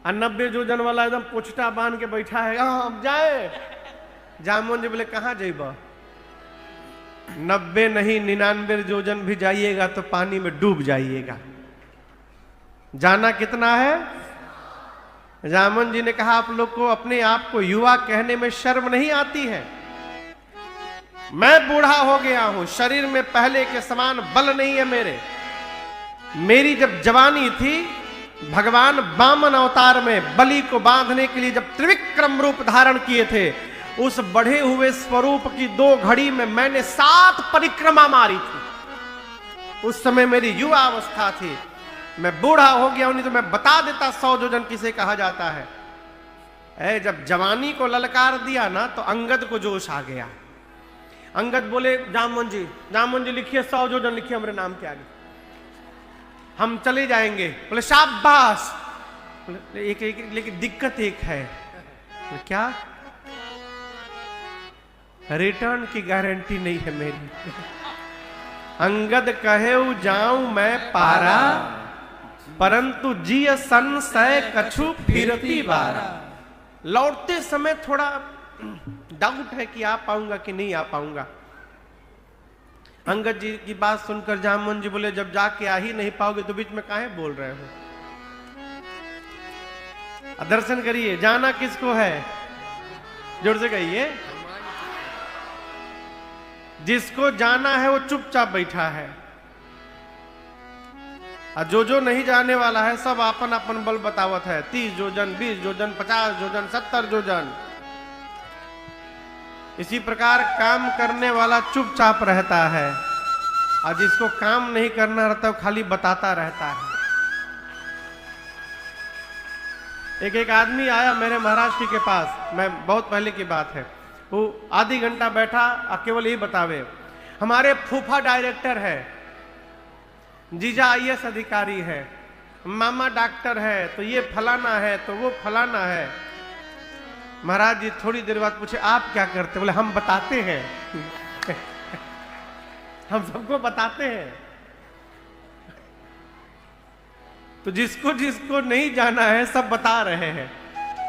और 90 जोजन वाला एकदम पोछटा बांध के बैठा है, हम जाए। जामुन जी बोले कहाँ जेब? 90 नहीं 99 जोजन भी जाइएगा तो पानी में डूब जाइएगा। जाना कितना है? जामुन जी ने कहा आप लोग को अपने आप को युवा कहने में शर्म नहीं आती है? मैं बूढ़ा हो गया हूं, शरीर में पहले के समान बल नहीं है मेरे। मेरी जब जवानी थी, भगवान वामन अवतार में बलि को बांधने के लिए जब त्रिविक्रम रूप धारण किए थे, उस बढ़े हुए स्वरूप की 2 घड़ी में मैंने 7 परिक्रमा मारी थी। उस समय मेरी युवा अवस्था थी। मैं बूढ़ा हो गया हूं, नहीं तो मैं बता देता 100 जोजन किसे कहा जाता है। जब जवानी को ललकार दिया ना तो अंगद को जोश आ गया। अंगद बोले जामुन जी लिखिए 100 जोजन लिखिए हमारे नाम के आगे, हम चले जाएंगे। बोले शाबाश। बोले एक लेकिन दिक्कत एक है। बोले क्या? रिटर्न की गारंटी नहीं है मेरी। अंगद कहे जाऊं मैं पारा, परंतु जिय संशय कछु फिरती बारा। लौटते समय थोड़ा डाउट है कि आ पाऊंगा कि नहीं आ पाऊंगा। अंगद जी की बात सुनकर जामुन जी बोले जब जाके आ ही नहीं पाओगे तो बीच में काहे बोल रहे हो? दर्शन करिए। जाना किसको है? जोर से कहिए। जिसको जाना है वो चुपचाप बैठा है, और जो नहीं जाने वाला है सब अपन अपन बल बतावत है। 30 जोजन, 20 जोजन, 50 जोजन, 70 जोजन। इसी प्रकार काम करने वाला चुपचाप रहता है, और जिसको काम नहीं करना रहता वो खाली बताता रहता है। एक आदमी आया मेरे महाराज जी के पास, मैं बहुत पहले की बात है, वो आधी घंटा बैठा और केवल यही बतावे हमारे फूफा डायरेक्टर है, जीजा IAS अधिकारी है, मामा डॉक्टर है, तो ये फलाना है तो वो फलाना है। महाराज जी थोड़ी देर बाद पूछे आप क्या करते? बोले हम बताते हैं। हम सबको बताते हैं। तो जिसको जिसको नहीं जाना है सब बता रहे हैं,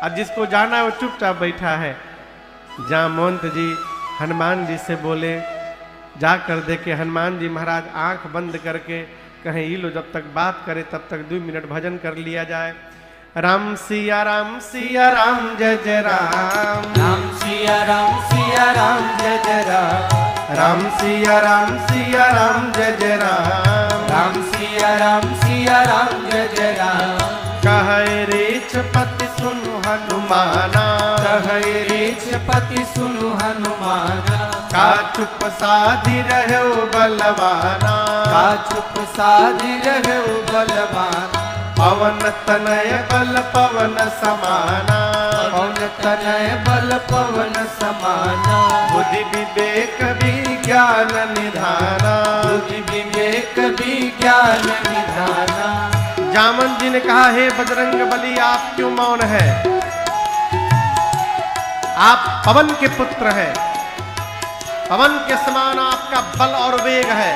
और जिसको जाना है वो चुपचाप बैठा है। जामवंत जी हनुमान जी से बोले जाकर देखे हनुमान जी महाराज आंख बंद करके कहें ये लो, जब तक बात करे तब तक 2 मिनट भजन कर लिया जाए। राम सिया राम जय जय राम, राम सिया राम जय जय राम, राम सिया राम जय जय राम, राम सिया राम जय जय राम। कहे रेछ पति सुनु हनुमाना, कहे रेछ पति सुनु हनुमाना, का चुप साधि रहो बलवाना, का चुप साधि रहो बलवाना। पवन तनय बल पवन समाना, पवन तनय बल पवन समाना। बुद्धि विवेक विज्ञान निधाना, बुद्धि विवेक विज्ञान निधाना। जामन जी ने कहा हे बजरंग बली आप क्यों मौन है? आप पवन के पुत्र हैं, पवन के समान आपका बल और वेग है,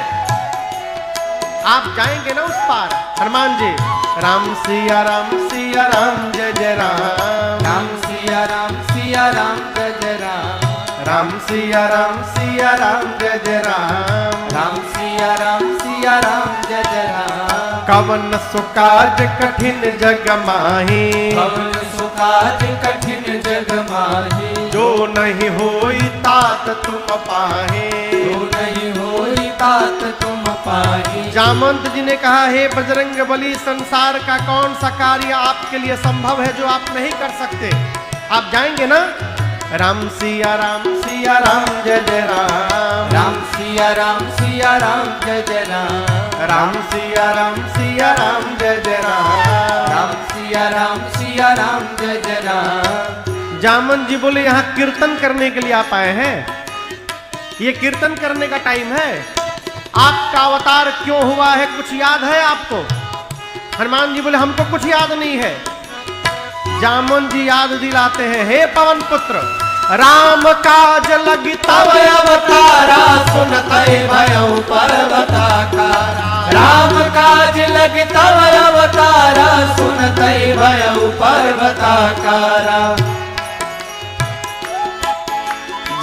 आप जाएंगे ना उस पार। हनुमान जी राम सिया राम जय जय राम, राम सिया राम जय जय राम, राम सिया राम जय जय राम, राम सिया राम जय जय राम। कवन सुकाज कठिन जग माही, कवन सुकाज कठिन जग माही। जो नहीं होई तात तुम पाहे, जो नहीं होई तात तुम पाही। जामवंत जी ने कहा हे बजरंग बली संसार का कौन सा कार्य आपके लिए संभव है जो आप नहीं कर सकते? आप जाएंगे ना? राम सिया राम जय जय राम, राम सिया राम जय जय राम, राम सिया राम जय जय राम, राम सिया राम जय जय राम। जामन जी बोले यहाँ कीर्तन करने के लिए आप आए हैं? ये कीर्तन करने का टाइम है? आपका अवतार क्यों हुआ है कुछ याद है आपको? हनुमान जी बोले हमको कुछ याद नहीं है। जामन जी याद दिलाते हैं हे पवन पुत्र राम काज लगी तब अवतारा, सुनते भयउ पर्वताकारा। राम काज लगी तब अवतारा, सुनते भयउ पर्वताकारा। साकारा।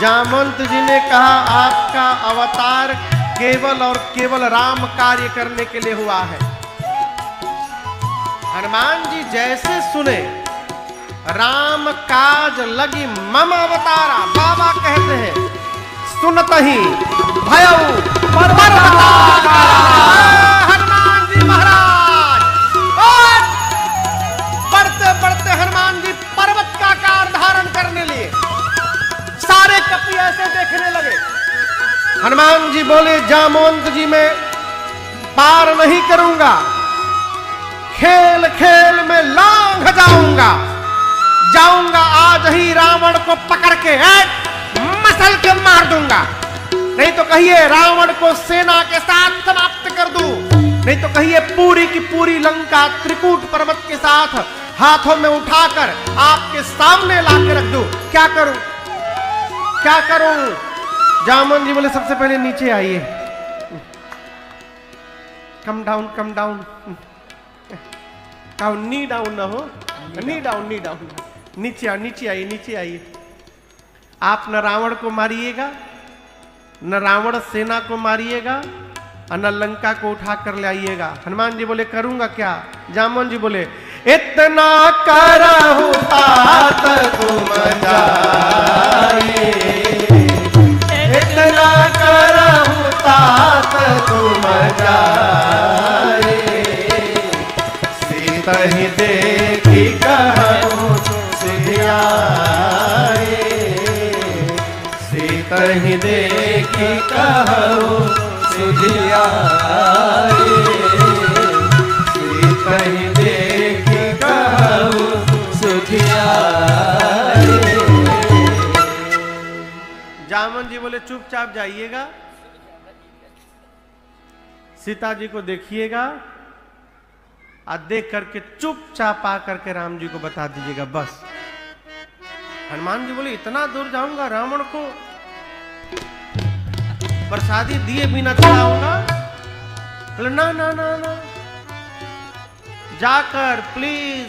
जामवंत जी ने कहा आपका अवतार केवल और केवल राम कार्य करने के लिए हुआ है। हनुमान जी जैसे सुने राम काज लगी मम अवतारा, बाबा कहते हैं सुनत ही भयऊ पर्वताकारा। हनुमान जी महाराज और बढ़ते बढ़ते हनुमान जी पर्वत का आकार धारण करने लिए सारे कपि ऐसे देखने लगे। हनुमान जी बोले जामवंत जी मैं पार नहीं करूंगा, खेल खेल में लांघ जाऊंगा, जाऊंगा आज ही रावण को पकड़ के मसल के मार दूंगा। नहीं तो कहिए रावण को सेना के साथ समाप्त कर दूं, नहीं तो कहिए पूरी की पूरी लंका त्रिकूट पर्वत के साथ हाथों में उठाकर आपके सामने लाके रख दूं। क्या करूं, क्या करूं? जामवंत जी बोले सबसे पहले नीचे आइए, come down come down, knee down ना हो, नी डाउन नी डाउन, नीचे आइए नीचे आइए। आप न रावण को मारिएगा, न रावण सेना को मारिएगा और न लंका को उठा कर ले आइएगा। हनुमान जी बोले करूंगा क्या? जामवंत जी बोले इतना करहु तात तुम जाए, इतना करहु तात तुम जाए, सीतहि देखी कहूँ सुधियाए, सीतहि देखी कहूँ सुधियाए, सीतहि देखी कहूँ सुधियाए। जामवंत जी बोले चुपचाप जाइएगा, सीता जी को देखिएगा और देख करके चुपचाप आ करके राम जी को बता दीजिएगा बस। हनुमान जी बोले इतना दूर जाऊंगा, रावण को प्रसादी दिए बिना चलाऊंगा? बोले ना ना ना ना, जाकर please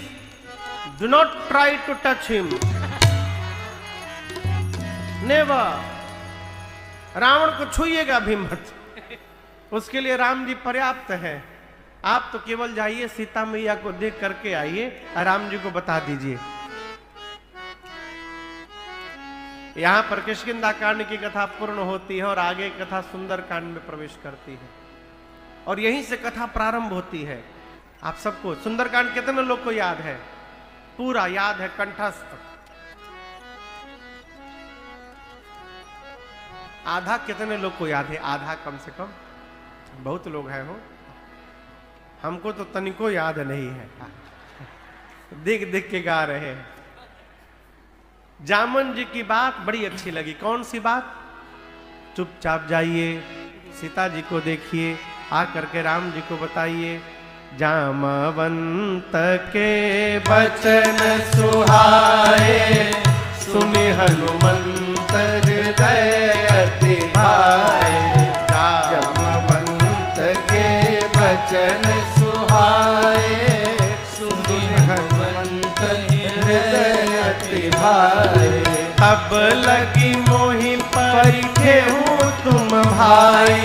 do not try to touch him, never, Ravan को छूइएगा भी मत, उसके लिए राम जी पर्याप्त है। आप तो केवल जाइए सीता मैया को देख करके आइए और राम जी को बता दीजिए। यहां पर किष्किंधा कांड की कथा पूर्ण होती है और आगे कथा सुंदर कांड में प्रवेश करती है और यहीं से कथा प्रारंभ होती है। आप सबको सुंदर कांड कितने लोग को याद है? पूरा याद है, कंठस्थ। आधा कितने लोग को याद है? आधा कम से कम, बहुत लोग हैं हो, हमको तो तनिको याद नहीं है, देख देख के गा रहे हैं। जामवंत जी की बात बड़ी अच्छी लगी। कौन सी बात? चुपचाप जाइए, सीता जी को देखिए, आ करके राम जी को बताइए। जामवंत के बचन सुहाए, सुनि हनुमंत हृदय अति भाए। जामवंत के बचन सुहाए, सुनि हनुमंत हृदय अति भाए। अब लगी मोहि परिखे हूँ तुम भाई,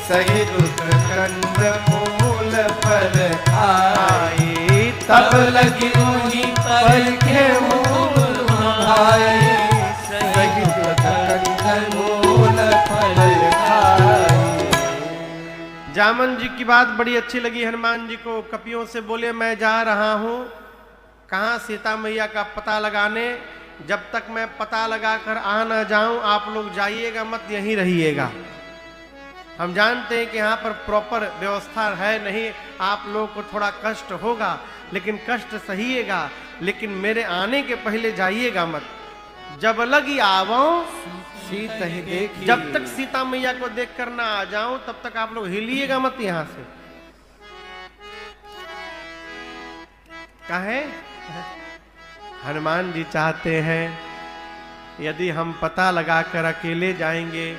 सही दुख कंद मूल फल खाई। तब लगी मोहि परिखे हूँ तुम भाई, सही दुख कंद मूल फल खाई। जामवंत जी की बात बड़ी अच्छी लगी हनुमान जी को। कपियों से बोले मैं जा रहा हूँ कहाँ सीता मैया का पता लगाने, जब तक मैं पता लगाकर आ न जाऊं आप लोग जाइएगा मत, यहीं रहिएगा। हम जानते हैं कि यहाँ पर प्रॉपर व्यवस्था है नहीं, आप लोगों को थोड़ा कष्ट होगा, लेकिन कष्ट सहिएगा, लेकिन मेरे आने के पहले जाइएगा मत। जब लगी आवो सीता ही देखी, जब तक सीता मैया को देख कर ना आ जाऊं तब तक आप लोग हिलिएगा मत यहाँ से। काहे? हनुमान जी चाहते हैं यदि हम पता लगाकर अकेले जाएंगे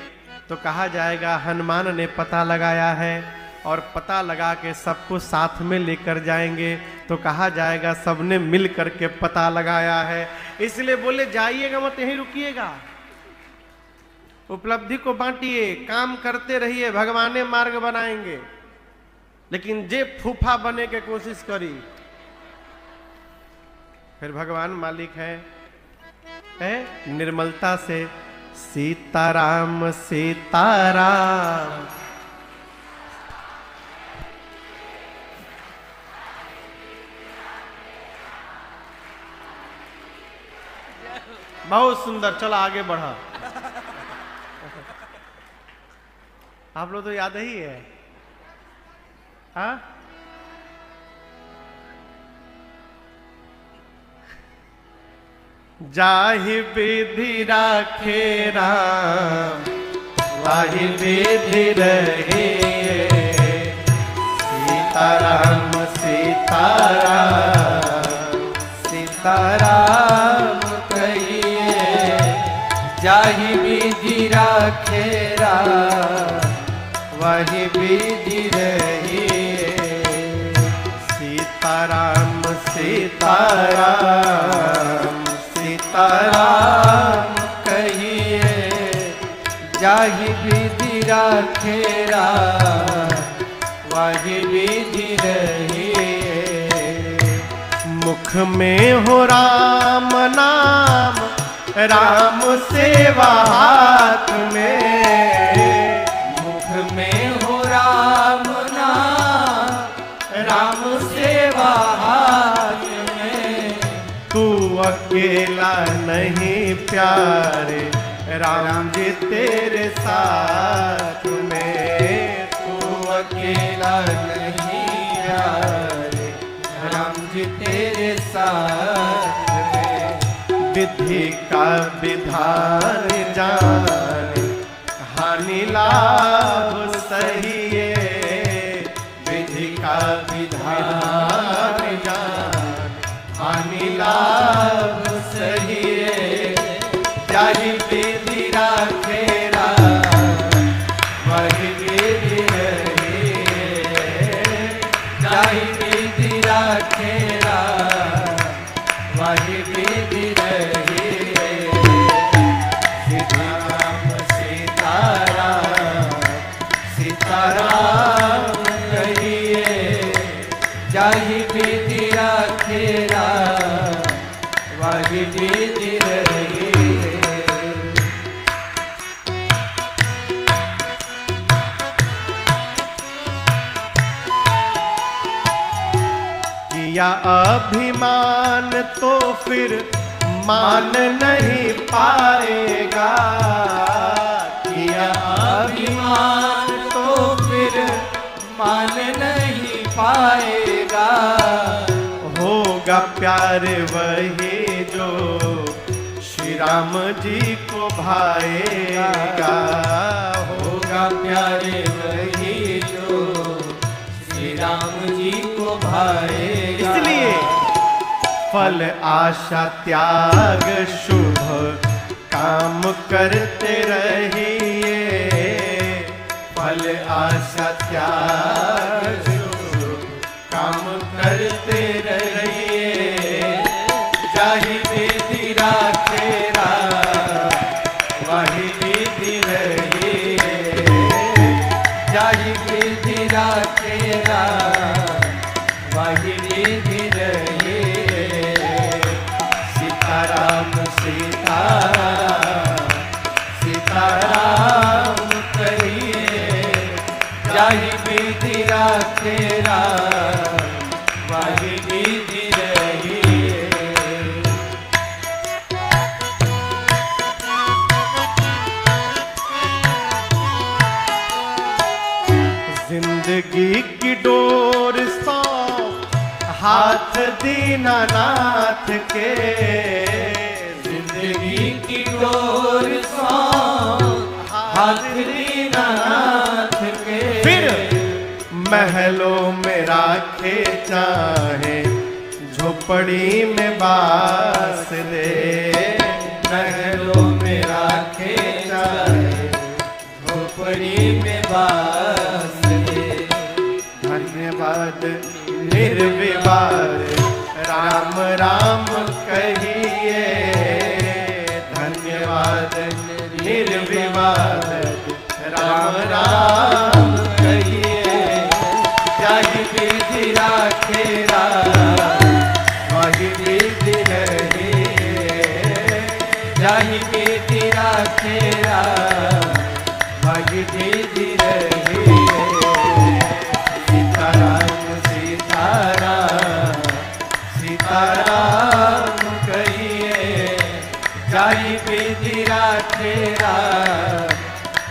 तो कहा जाएगा हनुमान ने पता लगाया है और पता लगा के सबको साथ में लेकर जाएंगे तो कहा जाएगा सबने मिल करके पता लगाया है। इसलिए बोले जाइएगा मत, यहीं रुकिएगा, उपलब्धि को बांटिए, काम करते रहिए, भगवाने मार्ग बनाएंगे। लेकिन जे फूफा बने के कोशिश करी फिर भगवान मालिक है निर्मलता से सीताराम सीताराम। बहुत सुंदर, चलो आगे बढ़ा। आप लोग तो याद ही है। हाँ, जाहि विधि राखे राम वाहि विधि रहे, सीताराम सीताराम सीताराम कहिए, जाहि विधि राखे राम वही विधि रहिए, सीताराम सीताराम सीताराम कहिए, जाहि विधि राखे राम वही विधि रहिए। मुख में हो राम नाम, राम सेवा हाथ में, मुख में हो राम नाम, राम सेवा हाथ में, तू अकेला नहीं प्यारे, राम जी तेरे साथ में, तू अकेला नहीं प्यारे, राम जी तेरे साथ में, विधि का विधान जाने, हानि लाभ सहिए, विधि का विधान जाने, हानि लाभ सहिए, जाहि विधि राखे राम वही विधि रहिए, जाहि विधि राखे राम वही विधि रहिए, सीताराम सीताराम सीताराम कहिए, जाहि विधि राखे राम वही विधि रहिए। किया अभिमान तो फिर मान नहीं पाएगा, किया अभिमान तो फिर मान नहीं पाएगा, होगा प्यार वही जो श्री राम जी को भाएगा, होगा प्यारे वही जो श्री राम जी को भाएगा। इसलिए फल आशा त्याग शुभ काम करते रहिए, फल आशा त्याग शुभ काम करते रहिए, जाहि विधि राखे राम वही विधि रहिए, जाहि विधि राखे राम वही विधि रहिए, सीताराम सीताराम सीताराम कहिए, जाहि विधि राखे राम वही विधि रहिए। जिंदगी की डोर सौ हाथ दीनानाथ के, जिंदगी की डोर सौ हाथ दीनानाथ के, फिर महलों में राखे चाहे झोपड़ी में बास दे, महलों में राखे चाहे झोपड़ी में बास दे, धन्यवाद निर्विवाद राम राम कहिए, धन्यवाद निर्विवाद राम राम कहिए। जाहि विधि राखे वही विधि रहिए, जाहि विधि राखे वही विधि रहिए। सीताराम सीताराम सीताराम कहिए, जाहि विधि राखे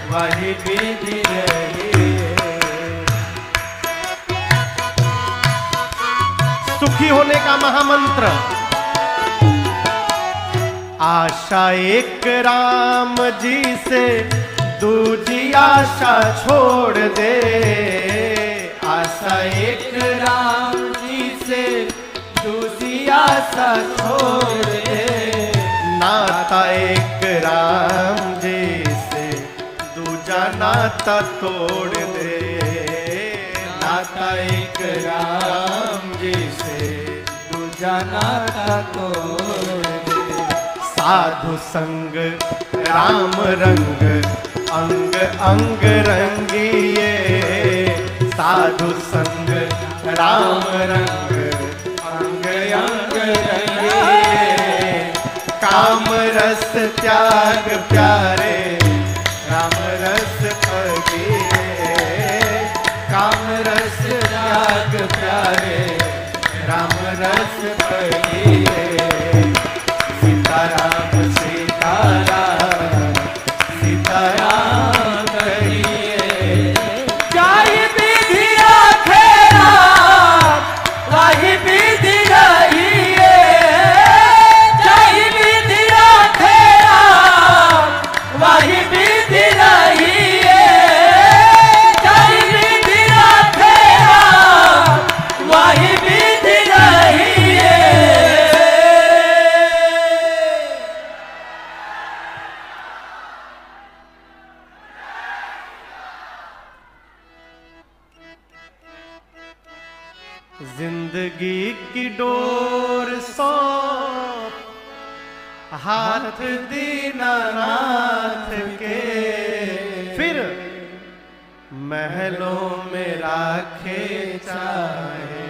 वही विधि रहिए। सुखी होने का महामंत्र, आशा एक राम जी से दूजी आशा छोड़ दे, आशा एक राम जी से दूसरी आशा छोड़ दे। नाता एक राम जी से दूजा नाता तोड़ दे, नाता एक राम जी से दूजा नाता तोड़ दे। साधु संग राम रंग अंग अंग रंगिए, साधु संग राम रंग अंग अंग रंगिए। काम रस त्याग प्यारे राम रस पगिए, काम रस त्याग प्यारे राम रस पगिए। सीताराम सीताराम सीताराम कहिए, जाहि विधि राखे वही विधि रहिए, जाहि विधि राखे वही विधि रहिए, जाहि विधि राखे वही विधि रहिए। जिंदगी की डोर सौंप हाथ दीनानाथ के, फिर महलों में राखे चाहे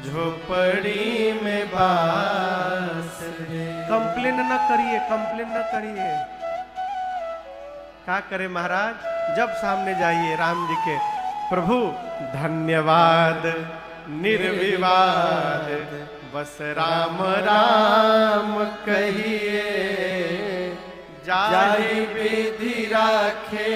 झोपड़ी में बास दे। कंप्लेन न करिए, कंप्लेन न करिए। क्या करे महाराज, जब सामने जाइए राम जी के, प्रभु धन्यवाद निर्विवाद बस राम राम कहिए, जाहि विधि राखे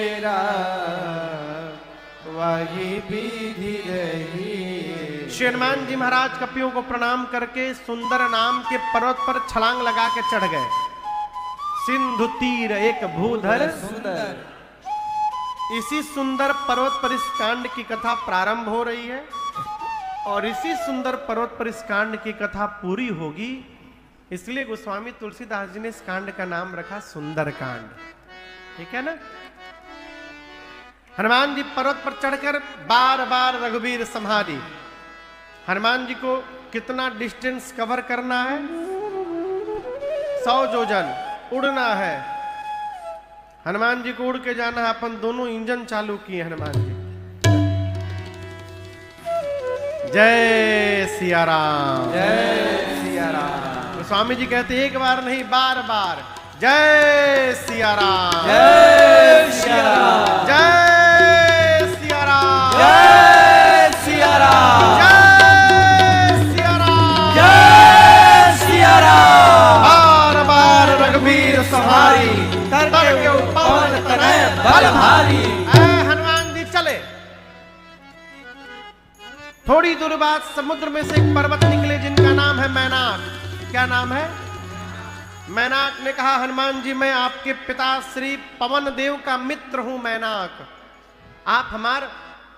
वही विधि रहिए। श्री हनुमान जी महाराज कपियों को प्रणाम करके सुंदर नाम के पर्वत पर छलांग लगा के चढ़ गए। सिंधु तीर एक भूधर सुंदर। इसी सुंदर पर्वत पर इस कांड की कथा प्रारंभ हो रही है और इसी सुंदर पर्वत पर इस कांड की कथा पूरी होगी। इसलिए गोस्वामी तुलसीदास जी ने इस कांड का नाम रखा सुंदर कांड। ठीक है ना। हनुमान जी पर्वत पर चढ़कर बार बार रघुवीर समाधि। हनुमान जी को कितना डिस्टेंस कवर करना है? 100 योजन उड़ना है। हनुमान जी को उड़ के जाना है। अपन दोनों इंजन चालू किए हनुमान जी। जय सिया राम, जय सिया राम। स्वामी जी कहते एक बार नहीं बार बार जय सिया राम, जय सिया राम, जय सिया राम, जय सिया राम, जय सिया राम, जय सिया राम। बार बार रघुवीर सहारी करके पवन तनय बल भारी। हनुमान जी चले। थोड़ी दूर बाद समुद्र में से एक पर्वत निकले जिनका नाम है मैनाक। क्या नाम है? मैनाक ने कहा हनुमान जी मैं आपके पिता श्री पवन देव का मित्र हूं मैनाक, आप हमारे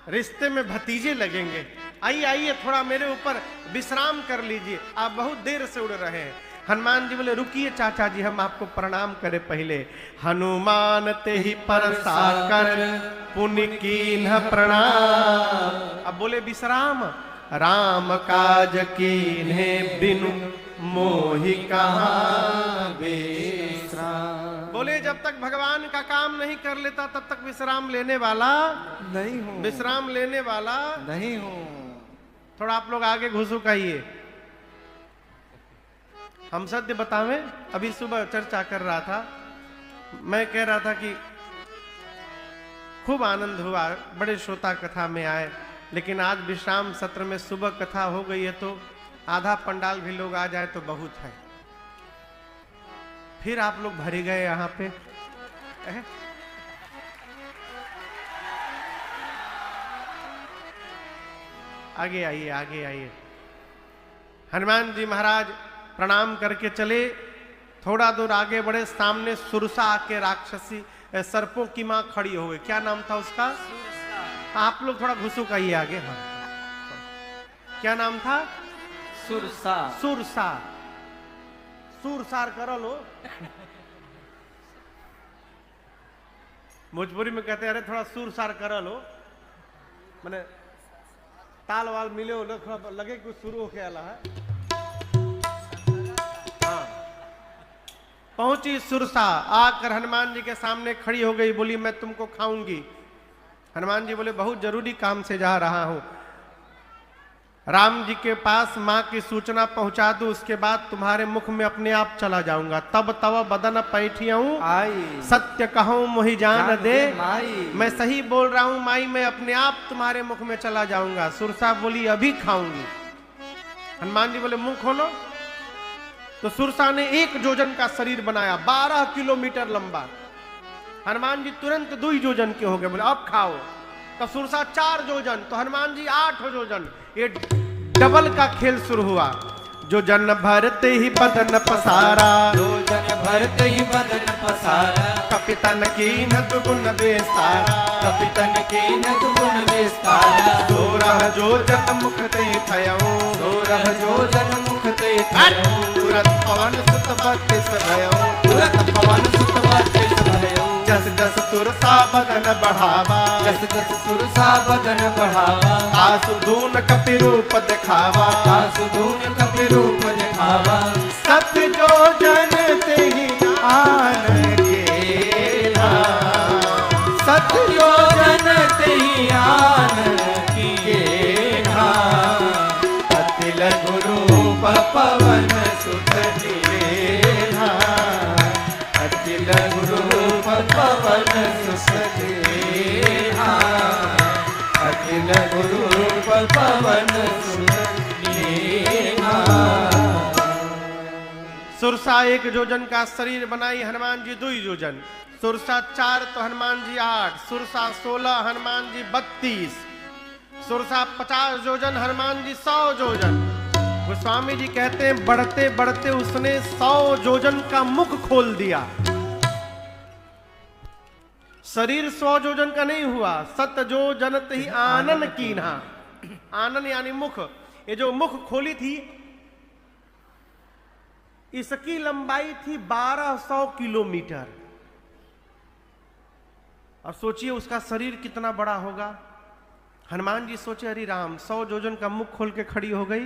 रिश्ते में भतीजे लगेंगे। आइए आइए थोड़ा मेरे ऊपर विश्राम कर लीजिए, आप बहुत देर से उड़ रहे हैं। हनुमान जी बोले रुकिए चाचा जी, हम आपको प्रणाम करें पहले। हनुमान ते ही पर साकर पुण्य कीन्ह प्रणाम। अब बोले विश्राम, राम काज कीन्हे बिनु मोहि कहाँ विश्राम। बोले जब तक भगवान का काम नहीं कर लेता तब तक विश्राम लेने वाला नहीं हूँ, विश्राम लेने वाला नहीं हूँ। थोड़ा आप लोग आगे घुसू कहिए। हम सत्य बतावें, अभी सुबह चर्चा कर रहा था, मैं कह रहा था कि खूब आनंद हुआ, बड़े श्रोता कथा में आए, लेकिन आज विश्राम सत्र में सुबह कथा हो गई है तो आधा पंडाल भी लोग आ जाए तो बहुत है। फिर आप लोग भरे गए यहां पे। आगे आइए, आगे आइए। हनुमान जी महाराज प्रणाम करके चले, थोड़ा दूर आगे बढ़े, सामने सुरसा आके राक्षसी सर्पों की मां खड़ी हो गई। क्या नाम था उसका? आप लोग थोड़ा घुसुक आइए आगे। हाँ, क्या नाम था? सुरसा। सुरसा। सुरसार करो लो। भोजपुरी में कहते हैं अरे थोड़ा सुरसार करो लो, मैंने ताल वाल मिले हो, थोड़ा लगे कुछ शुरू होके आला है। हाँ, पहुंची सुरसा, आकर हनुमान जी के सामने खड़ी हो गई, बोली मैं तुमको खाऊंगी। हनुमान जी बोले बहुत जरूरी काम से जा रहा हूं, राम जी के पास मां की सूचना पहुंचा दूं, उसके बाद तुम्हारे मुख में अपने आप चला जाऊंगा। तब तव बदन पैठियाऊं आई, सत्य कहूं मोहि जान दे माई। मैं सही बोल रहा हूं माई, मैं अपने आप तुम्हारे मुख में चला जाऊंगा। सुरसा बोली अभी खाऊंगी। हनुमान जी बोले मुंह खोलो। तो सुरसा ने 1 जोजन का शरीर बनाया, 12 किलोमीटर लंबा। हनुमान जी तुरंत 2 जोजन के हो गए, बोले अब खाओ। तो सुरसा 4 जोजन, तो हनुमान जी 8 जोजन। ये डबल का खेल शुरू हुआ। जो जन भरते ही बदन पसारा, जो जन भरते ही बदन पसारा, कपितन की न दुगुन बेसारा, कपितन की न दुगुन विस्तारा। 16 जोजन मुख ते थयऊं, 16 जोजन मुख ते थयऊं। तुरंत पवन सुत 32 भयऊं, तुरंत पवन सुत 32 भयऊं। जस जस सुरसा बदन बढ़ावा, जस जस सुरसा बदन बढ़ावा, आसु धून कपि रूप दिखावा, आसु धून कपि रूप दिखावा। सत जो जन ते ही आन केरा, सत जो जन ते ही आन केरा। अति लघु रूप पवन सुत लीला, अति लघु रूप पवन सुत लीला, अति लघु रूप पवन सुत लीला। सुरसा 1 जोजन का शरीर बनाई, हनुमान जी 2 जोजन। सुरसा 4 तो हनुमान जी 8, सुरसा 16, हनुमान जी 32, सुरसा 50 जोजन, हनुमान जी 100 जोजन। गोस्वामी जी कहते हैं बढ़ते बढ़ते उसने 100 जोजन का मुख खोल दिया। शरीर 100 जोजन का नहीं हुआ, सत जो जनत ही आनन कीन्हा। आनन यानी मुख। ये जो मुख खोली थी इसकी लंबाई थी 1200 किलोमीटर। अब सोचिए उसका शरीर कितना बड़ा होगा। हनुमान जी सोचे अरे राम 100 जोजन का मुख खोल के खड़ी हो गई,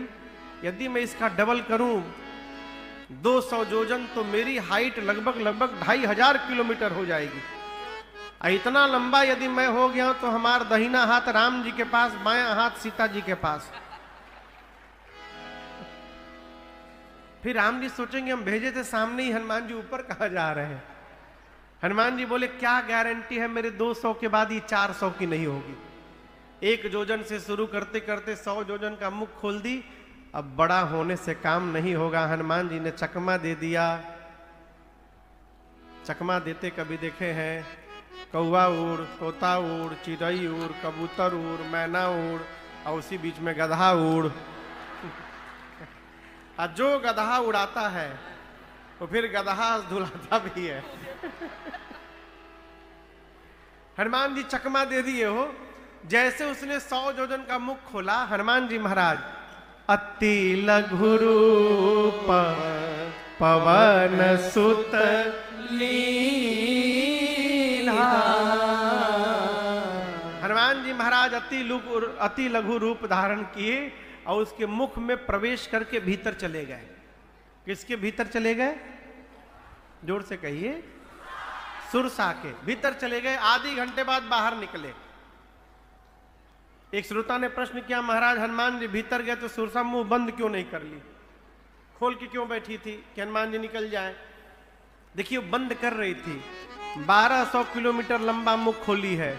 यदि मैं इसका डबल करूं 200 जोजन तो मेरी हाइट लगभग 2500 किलोमीटर हो जाएगी। इतना लंबा यदि मैं हो गया तो हमारा दाहिना हाथ राम जी के पास, बायां हाथ सीता जी के पास। फिर राम जी सोचेंगे हम भेजे थे सामने ही, हनुमान जी ऊपर कहां जा रहे हैं। हनुमान जी बोले क्या गारंटी है मेरे 200 के बाद ही 400 की नहीं होगी। 1 जोजन से शुरू करते करते 100 जोजन का मुख खोल दी। अब बड़ा होने से काम नहीं होगा, हनुमान जी ने चकमा दे दिया। चकमा देते कभी देखे हैं? कौवा उड़, तोता उड़, चिड़ई उड़, कबूतर उड़, मैना उड़, और उसी बीच में गधा उड़। और जो गधा उड़ाता है तो फिर गधा धुलाता भी है। हनुमान जी चकमा दे दिए हो। जैसे उसने 100 जोजन का मुख खोला, हनुमान जी महाराज अति लघु रूप पवन सुत लीला। हनुमान जी महाराज अति लघु रूप धारण किए और उसके मुख में प्रवेश करके भीतर चले गए। किसके भीतर चले गए? जोर से कहिए। सुरसा के भीतर चले गए। आधी घंटे बाद बाहर निकले। एक श्रोता ने प्रश्न किया, महाराज हनुमान जी भीतर गए तो सुरसा मुंह बंद क्यों नहीं कर ली, खोल के क्यों बैठी थी कि हनुमान जी निकल जाए? देखिए बंद कर रही थी। 1200 किलोमीटर लंबा मुख खोली है।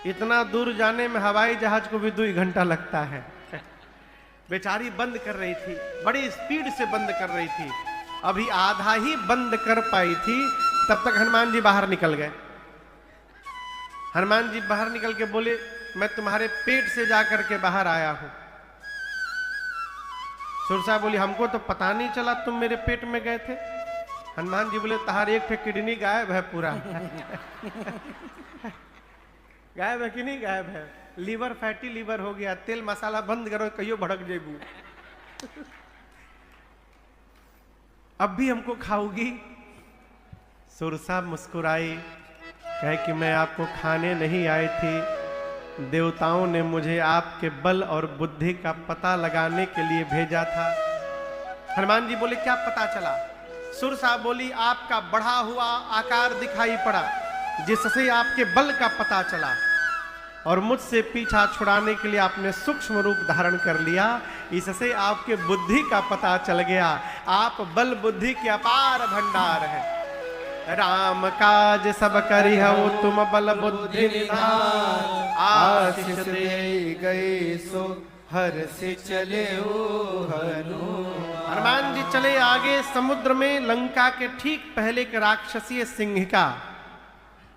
इतना दूर जाने में हवाई जहाज को भी 2 घंटा लगता है। बेचारी बंद कर रही थी, बड़ी स्पीड से बंद कर रही थी। अभी आधा ही बंद कर पाई थी, तब तक हनुमान जी बाहर निकल गए। हनुमान जी बाहर निकल के बोले, मैं तुम्हारे पेट से जाकर के बाहर आया हूं। सुरसा बोली, हमको तो पता नहीं चला तुम मेरे पेट में गए थे। हनुमान जी बोले, तहार एक किडनी गायब है पूरा। गायब है कि नहीं गायब है? लीवर फैटी लीवर हो गया। तेल मसाला बंद करो, कहियो भड़क जेबू। अब भी हमको खाओगी? सुरसा मुस्कुराई, कहे कि मैं आपको खाने नहीं आई थी, देवताओं ने मुझे आपके बल और बुद्धि का पता लगाने के लिए भेजा था। हनुमान जी बोले, क्या पता चला? सुरसा बोली, आपका बढ़ा हुआ आकार दिखाई पड़ा, जिससे आपके बल का पता चला, और मुझसे पीछा छुड़ाने के लिए आपने सूक्ष्म रूप धारण कर लिया, इससे आपके बुद्धि का पता चल गया। आप बल बुद्धि के अपार भंडार हैं। राम काज सब करिहु तुम बल बुद्धि निधान, आशीष दे गए सो हर से चले हनुमान जी चले आगे समुद्र में। लंका के ठीक पहले के राक्षसीय सिंह का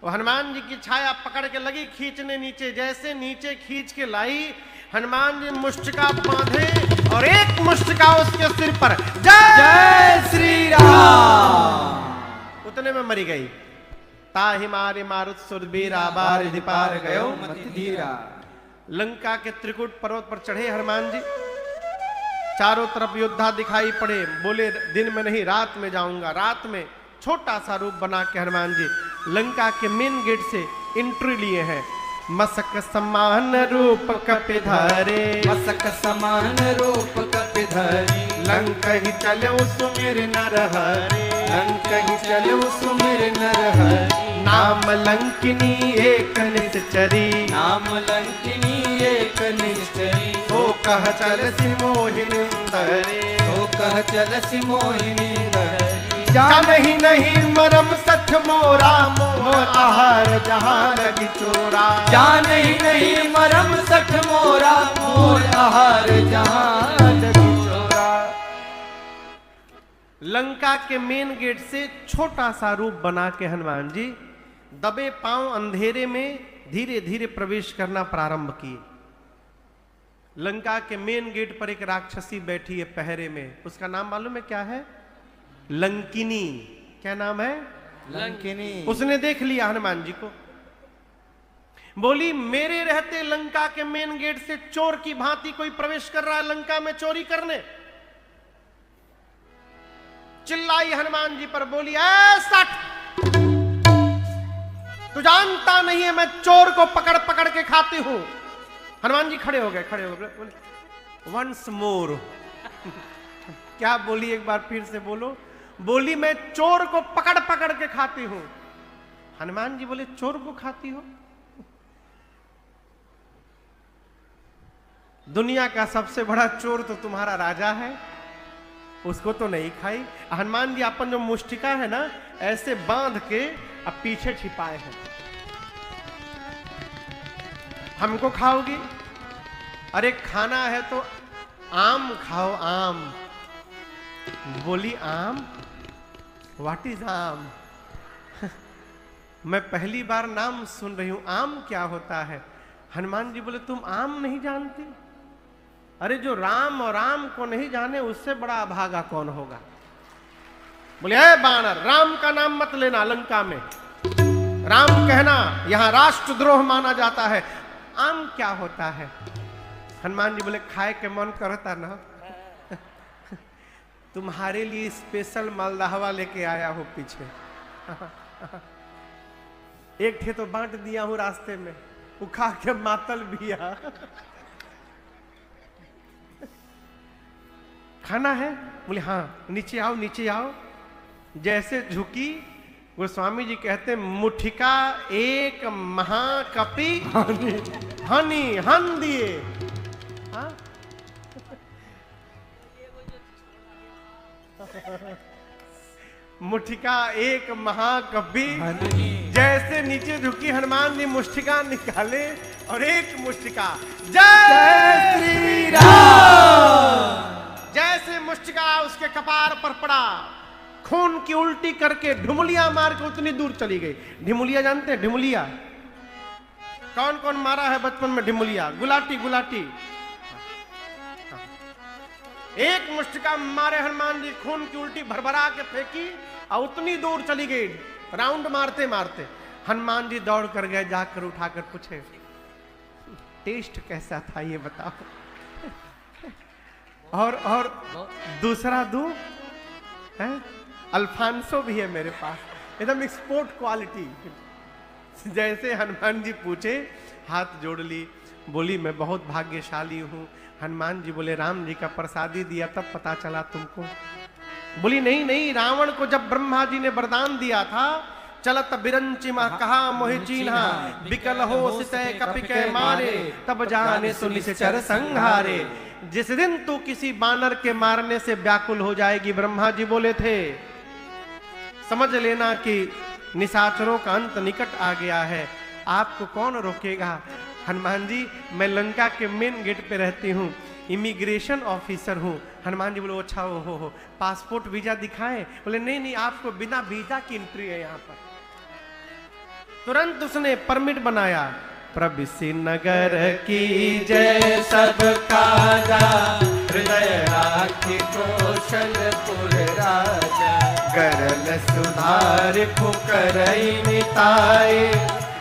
वो हनुमान जी की छाया पकड़ के लगी खींचने नीचे। जैसे नीचे खींच के लाई, हनुमान जी मुष्टिका बांधे और एक मुष्टिका उसके सिर पर, जय श्री राम, उतने में मरी गई। ताहि मारे मारुत सुरबीरा बार पार गयो मत धीरा। लंका के त्रिकुट पर्वत पर चढ़े हनुमान जी। चारों तरफ योद्धा दिखाई पड़े। बोले, दिन में नहीं रात में जाऊंगा। रात में छोटा सा रूप बना के हनुमान जी लंका के मेन गेट से एंट्री लिए हैं। मसक समान रूप कपिधरे, मसक समान रूप कपिधरे, लंका ही चलो सुमिर नरहरे, लंका ही चलो सुमिर नरहरे। नाम लंकिनी एक निश्चरी, नाम लंकिनी एक निश्चरी। तो कह चल सिमोहिनी धरे, तो कह चल सिमोहिनी धरे। जान ही नहीं मरम सठ मोरा, मोह आहार जहां लगी चोरा। जान ही नहीं मरम सठ मोरा, मोह आहार जहां लगी चोरा। लंका के मेन गेट से छोटा सा रूप बना के हनुमान जी दबे पांव अंधेरे में धीरे धीरे प्रवेश करना प्रारंभ किए। लंका के मेन गेट पर एक राक्षसी बैठी है पहरे में। उसका नाम मालूम है क्या है? लंकिनी। क्या नाम है? लंकिनी। उसने देख लिया हनुमान जी को। बोली, मेरे रहते लंका के मेन गेट से चोर की भांति कोई प्रवेश कर रहा है लंका में चोरी करने। चिल्लाई हनुमान जी पर, बोली, ऐसा तू जानता नहीं है मैं चोर को पकड़ पकड़ के खाती हूं। हनुमान जी खड़े हो गए बोले, वंस मोर। क्या बोली? एक बार फिर से बोलो। बोली, मैं चोर को पकड़ पकड़ के खाती हूं। हनुमान जी बोले, चोर को खाती हो? दुनिया का सबसे बड़ा चोर तो तुम्हारा राजा है, उसको तो नहीं खाई। हनुमान जी अपन जो मुष्टिका है ना, ऐसे बांध के अब पीछे छिपाए हैं। हमको खाओगी? अरे खाना है तो आम खाओ, आम। बोली, आम? व्हाट इज आम? मैं पहली बार नाम सुन रही हूं, आम क्या होता है? हनुमान जी बोले, तुम आम नहीं जानती? अरे जो राम और राम को नहीं जाने उससे बड़ा अभागा कौन होगा। बोले, ए बानर, राम का नाम मत लेना लंका में। राम कहना यहां राष्ट्रद्रोह माना जाता है। आम क्या होता है? हनुमान जी बोले, खाए के मन करता ना। तुम्हारे लिए स्पेशल मालदाहवा लेके आया हूं पीछे। एक ठे तो बांट दिया हूं रास्ते में, वो खा के मातल भी आ। खाना है? बोले हाँ, नीचे आओ नीचे आओ। जैसे झुकी, गोस्वामी जी कहते मुठिका एक महाकपि हनी हन दिए। हाँ? मुठिका एक महाकपि, जैसे नीचे झुकी हनुमान जी मुष्टिका निकाले और एक मुष्टिका जय श्री राम, जैसे मुष्टिका उसके कपार पर पड़ा, खून की उल्टी करके ढुमलिया मार के उतनी दूर चली गई। ढिमुलिया जानते हैं? ढिमुलिया कौन कौन मारा है बचपन में? ढिमुलिया, गुलाटी गुलाटी। एक मुष्टिका मारे हनुमान जी, खून की उल्टी भरभरा के फेंकी और उतनी दूर चली गई। राउंड मारते मारते हनुमान जी दौड़ कर गए, जाकर उठाकर पूछे टेस्ट कैसा था ये बताओ। और दूसरा दूं है, अल्फांसो भी है मेरे पास, एकदम एक्सपोर्ट क्वालिटी। जैसे हनुमान जी पूछे, हाथ जोड़ ली, बोली मैं बहुत भाग्यशाली हूं। हनुमान जी बोले राम जी का प्रसादी दिया तब पता चला तुमको? बोली नहीं नहीं, रावण को जब ब्रह्मा जी ने वरदान दिया था, चलत बिरंची मा कहा मोहि चीन्हा, बिकल हो सितय कपि के मारे, तब जाने सो निश्चर संहारे। जिस दिन तू किसी बानर के मारने से व्याकुल हो जाएगी, ब्रह्मा जी बोले थे, समझ लेना कि निशाचरों का अंत निकट आ गया है, आपको कौन रोकेगा? हनुमान जी मैं लंका के मेन गेट पे रहती हूँ, इमिग्रेशन ऑफिसर हूँ। हनुमान जी बोले अच्छा हो पासपोर्ट वीजा दिखाएं? बोले नहीं नहीं, आपको बिना वीजा की एंट्री है यहाँ पर। तुरंत उसने परमिट बनाया। प्रविशि नगर की जय सबका जा, हृदय राखी कौशलपुर राजा, गरल सुधार फुकरई मिताए,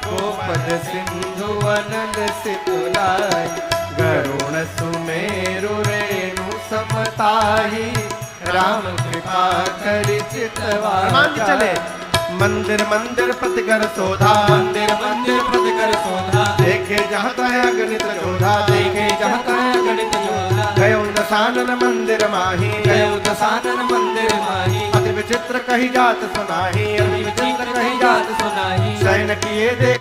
गोपद सिंधु अनंद सितुलाय, गरुण सुमेरु रेणु समताही, राम कृपा करि चितवा। हनुमान जी चले, मंदिर मंदिर प्रतिकर शोधा, मंदिर मंदिर प्रतिकर शोधा, देखे जहाँ तहाँ गणित जोधा, देखे जहाँ तहाँ गणित जोधा, गयो दशानन मंदिर माही, गयो दशानन मंदिर माही, अति विचित्र कही जात सुनाही, अति विचित्र कही जात सुनाही, शयन किए देख